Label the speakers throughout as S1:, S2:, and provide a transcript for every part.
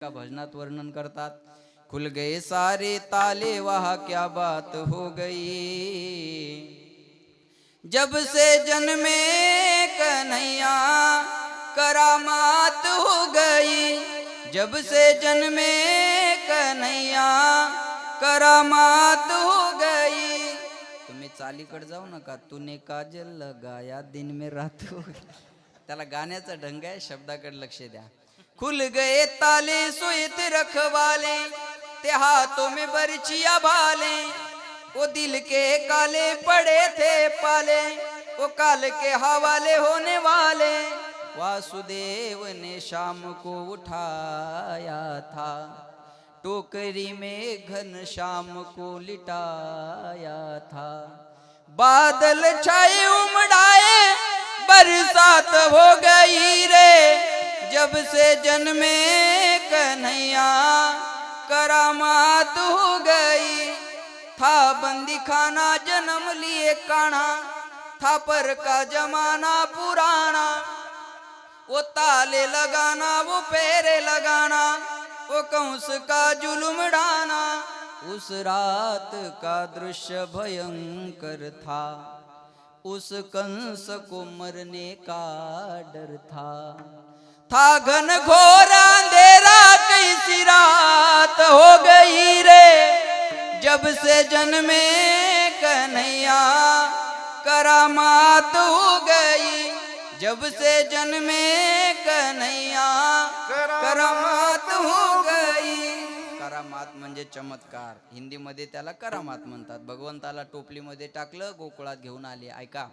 S1: का भजनात वर्णन करतात। खुल गए सारे ताले वहाँ क्या बात हो गई, जब से जन्मे कन्हैया करामात हो गई, जब से जन्मे कन्हैया करामात हो गई। तुम्ही चालीकडे जाऊ नका, तूने काजल लगाया दिन में रात हो गई, त्याला गाण्याचा ढंग आहे, शब्दाकडे लक्ष द्या। खुल गए ताले सोए रखवाले, ते हाथों में बरछिया भाले, वो दिल के काले पड़े थे पाले, वो काल के हवाले होने वाले। वासुदेव ने शाम को उठाया था, टोकरी में घन शाम को लिटाया था। बादल छाए उमड़ाए बरसात हो गई रे, जब से जन्मे कन्हैया करामात हो गई। था बंदी खाना जन्म लिए कान्हा, था पर का जमाना पुराना, वो ताले लगाना वो फेरे लगाना, वो कंस का जुल्म ढाना। उस रात का दृश्य भयंकर था, उस कंस को मरने का डर था घन घोर अंधेरा कैसी रात हो गई रे, जब से जन्मे कन्हैया करामात हो गई, जब से जन्मे कन्हैया करामात हो गई। करामात म्हणजे चमत्कार, हिंदी मध्ये त्याला करामात म्हणतात। भगवंताला टोपलीमध्ये टाकलं, गोकुळात घेऊन आले। ऐका,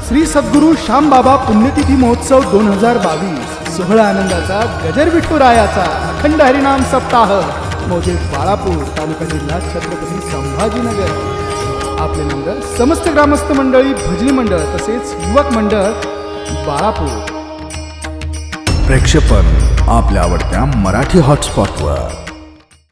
S2: श्री सद्गुरु श्याम बाबा पुण्यतिथी महोत्सव 2022 सोहळा आनंदाचा गजर विठुरायाचा अखंड हरिनाम सप्ताह मौजे बाळापूर तालुका जिल्हा छत्रपती संभाजीनगर। आपले नंबर समस्त ग्रामस्थ मंडळी, भजनी मंडळ तसेच युवक मंडळ बाळापूर।
S3: प्रेक्षेपण आपल्या आवडत्या मराठी हॉटस्पॉटवर।